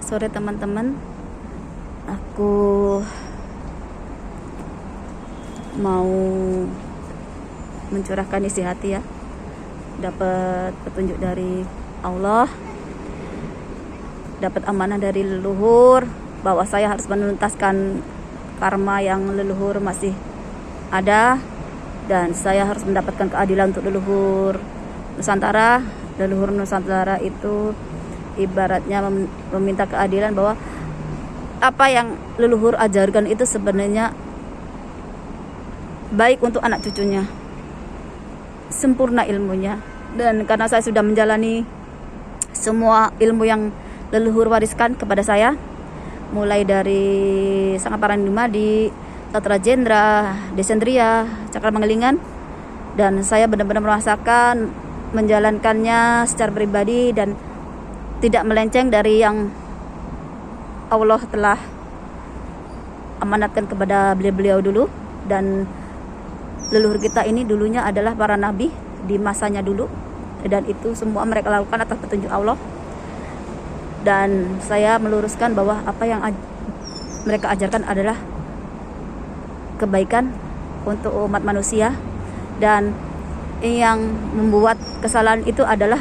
sore teman-teman. Aku mau mencurahkan isi hati ya. Dapat petunjuk dari Allah, dapat amanah dari leluhur bahwa saya harus menuntaskan karma yang leluhur masih ada, dan saya harus mendapatkan keadilan untuk leluhur Nusantara. Leluhur Nusantara itu ibaratnya meminta keadilan bahwa apa yang leluhur ajarkan itu sebenarnya baik untuk anak cucunya, sempurna ilmunya. Dan karena saya sudah menjalani semua ilmu yang leluhur wariskan kepada saya, mulai dari Sanggaparandumadi, Tatra Jendra, Desendria, Cakra Mangelingan, dan saya benar-benar merasakan menjalankannya secara pribadi dan tidak melenceng dari yang Allah telah amanatkan kepada beliau-beliau dulu. Dan leluhur kita ini dulunya adalah para nabi di masanya dulu, dan itu semua mereka lakukan atas petunjuk Allah. Dan saya meluruskan bahwa apa yang mereka ajarkan adalah kebaikan untuk umat manusia, dan yang membuat kesalahan itu adalah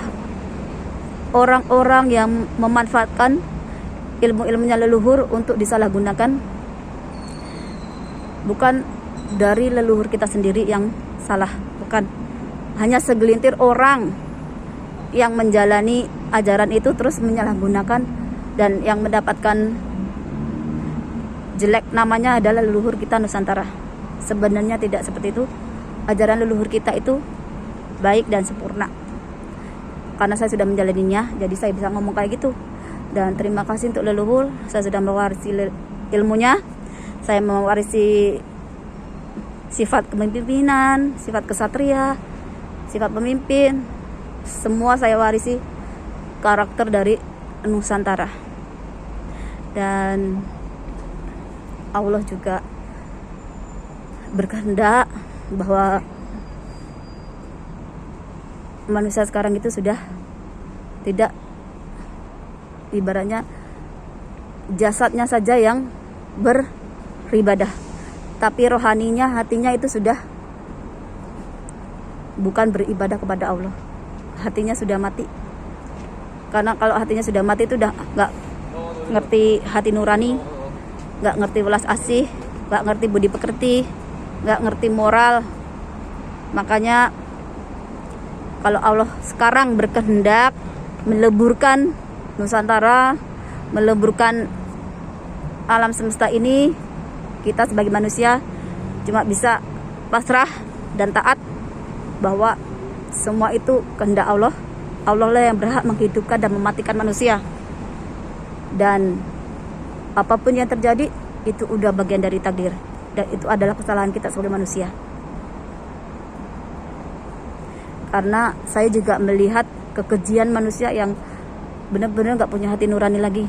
orang-orang yang memanfaatkan ilmu-ilmunya leluhur untuk disalahgunakan. Bukan dari leluhur kita sendiri yang salah, bukan. Hanya segelintir orang yang menjalani ajaran itu terus menyalahgunakan, dan yang mendapatkan jelek namanya adalah leluhur kita Nusantara. Sebenarnya tidak seperti itu. Ajaran leluhur kita itu baik dan sempurna. Karena saya sudah menjalaninya, jadi saya bisa ngomong kayak gitu. Dan terima kasih untuk leluhur, saya sudah mewarisi ilmunya. Saya mewarisi sifat kepemimpinan, sifat kesatria, sifat pemimpin. Semua saya warisi karakter dari Nusantara. Dan Allah juga berkehendak bahwa manusia sekarang itu sudah tidak ibaratnya jasadnya saja yang beribadah, tapi rohaninya, hatinya itu sudah bukan beribadah kepada Allah. Hatinya sudah mati. Karena kalau hatinya sudah mati itu udah gak ngerti hati nurani, gak ngerti welas asih, gak ngerti budi pekerti, gak ngerti moral. Makanya kalau Allah sekarang berkehendak meleburkan Nusantara, meleburkan alam semesta ini, kita sebagai manusia cuma bisa pasrah dan taat bahwa semua itu kehendak Allah. Allah lah yang berhak menghidupkan dan mematikan manusia. Dan apapun yang terjadi itu udah bagian dari takdir, dan itu adalah kesalahan kita sebagai manusia. Karena saya juga melihat kekejian manusia yang benar-benar gak punya hati nurani lagi.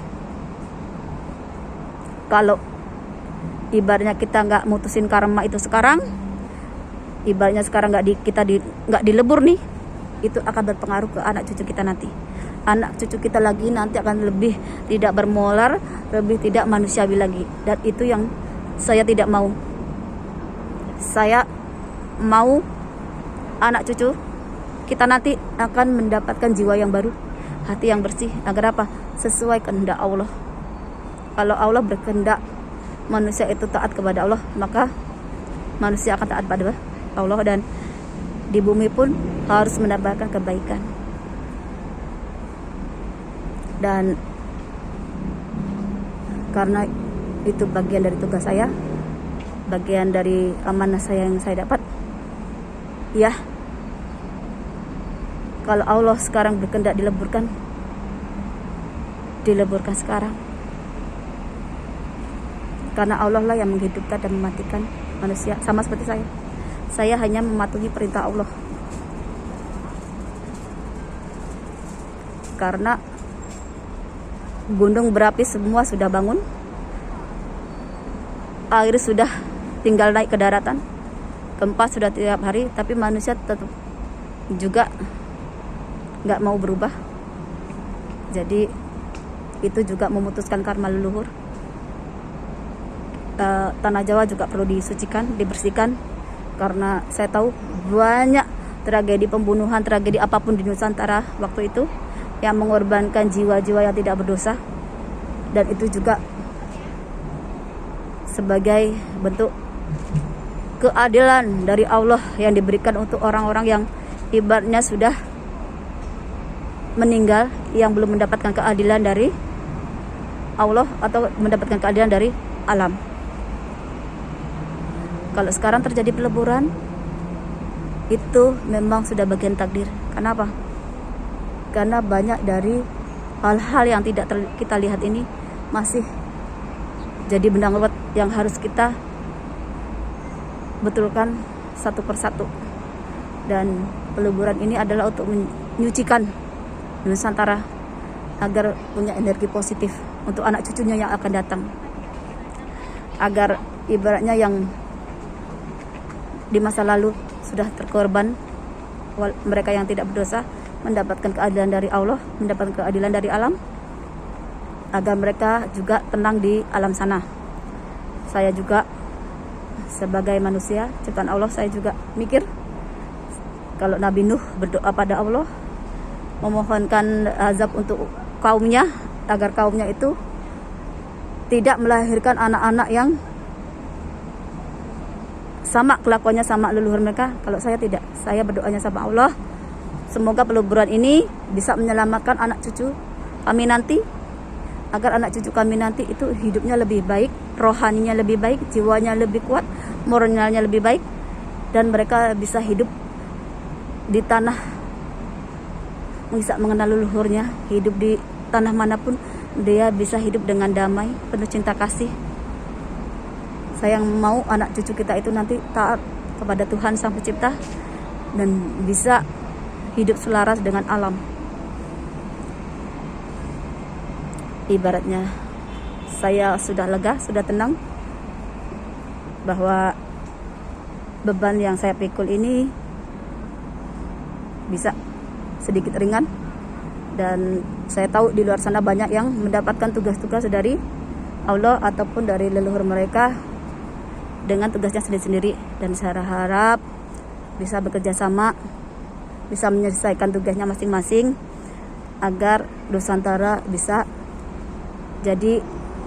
Kalau ibaratnya kita gak mutusin karma itu sekarang, ibaratnya sekarang kita gak dilebur nih, itu akan berpengaruh ke anak cucu kita nanti. Anak cucu kita lagi nanti akan lebih tidak bermoral, lebih tidak manusiawi lagi. Dan itu yang saya tidak mau. Saya mau anak cucu kita nanti akan mendapatkan jiwa yang baru, hati yang bersih. Agar apa? Sesuai kehendak Allah. Kalau Allah berkehendak manusia itu taat kepada Allah, maka manusia akan taat pada Allah, dan di bumi pun harus mendapatkan kebaikan. Dan karena itu bagian dari tugas saya, bagian dari amanah saya yang saya dapat. Ya, kalau Allah sekarang berkehendak dileburkan sekarang. Karena Allah lah yang menghidupkan dan mematikan manusia, sama seperti saya. Saya hanya mematuhi perintah Allah. Karena gunung berapi semua sudah bangun, air sudah tinggal naik ke daratan, gempa sudah tiap hari, tapi manusia tetap juga nggak mau berubah. Jadi itu juga memutuskan karma leluhur. Tanah Jawa juga perlu disucikan, dibersihkan, karena saya tahu banyak tragedi pembunuhan, tragedi apapun di Nusantara waktu itu yang mengorbankan jiwa-jiwa yang tidak berdosa, dan itu juga sebagai bentuk keadilan dari Allah yang diberikan untuk orang-orang yang ibaratnya sudah meninggal, yang belum mendapatkan keadilan dari Allah atau mendapatkan keadilan dari alam. Kalau sekarang terjadi peleburan, itu memang sudah bagian takdir. Kenapa? Karena banyak dari hal-hal yang tidak kita lihat ini masih jadi benang merah yang harus kita betulkan satu persatu. Dan peleburan ini adalah untuk menyucikan Nusantara agar punya energi positif untuk anak cucunya yang akan datang, agar ibaratnya yang di masa lalu sudah terkorban, mereka yang tidak berdosa mendapatkan keadilan dari Allah, mendapatkan keadilan dari alam, agar mereka juga tenang di alam sana. Saya juga sebagai manusia ciptaan Allah, saya juga mikir kalau Nabi Nuh berdoa pada Allah memohonkan azab untuk kaumnya, agar kaumnya itu tidak melahirkan anak-anak yang sama kelakuannya sama leluhur mereka. Kalau saya tidak, saya berdoanya sama Allah, semoga peleburan ini bisa menyelamatkan anak cucu kami nanti, agar anak cucu kami nanti itu hidupnya lebih baik, rohaninya lebih baik, jiwanya lebih kuat, moralnya lebih baik, dan mereka bisa hidup di tanah, bisa mengenal leluhurnya, hidup di tanah manapun dia bisa hidup dengan damai, penuh cinta kasih. Saya yang mau anak cucu kita itu nanti taat kepada Tuhan Sang Pencipta dan bisa hidup selaras dengan alam. Ibaratnya saya sudah lega, sudah tenang bahwa beban yang saya pikul ini bisa sedikit ringan, dan saya tahu di luar sana banyak yang mendapatkan tugas-tugas dari Allah ataupun dari leluhur mereka dengan tugasnya sendiri-sendiri, dan saya harap bisa bekerja sama, bisa menyelesaikan tugasnya masing-masing agar Nusantara bisa jadi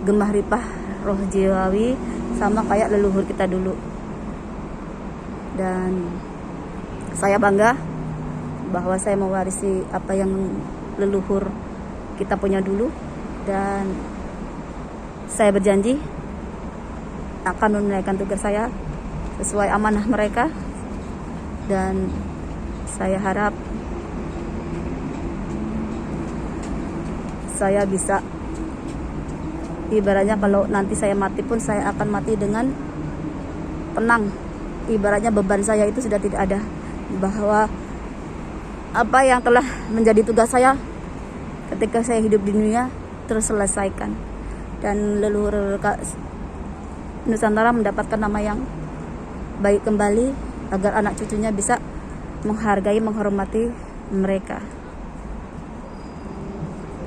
gemah ripah roh jiwawi sama kayak leluhur kita dulu. Dan saya bangga bahwa saya mewarisi apa yang leluhur kita punya dulu, dan saya berjanji akan menunaikan tugas saya sesuai amanah mereka, dan saya harap saya bisa, ibaratnya kalau nanti saya mati pun saya akan mati dengan tenang. Ibaratnya beban saya itu sudah tidak ada, bahwa apa yang telah menjadi tugas saya ketika saya hidup di dunia terselesaikan, dan leluhur Nusantara mendapatkan nama yang baik kembali, agar anak cucunya bisa menghargai, menghormati mereka.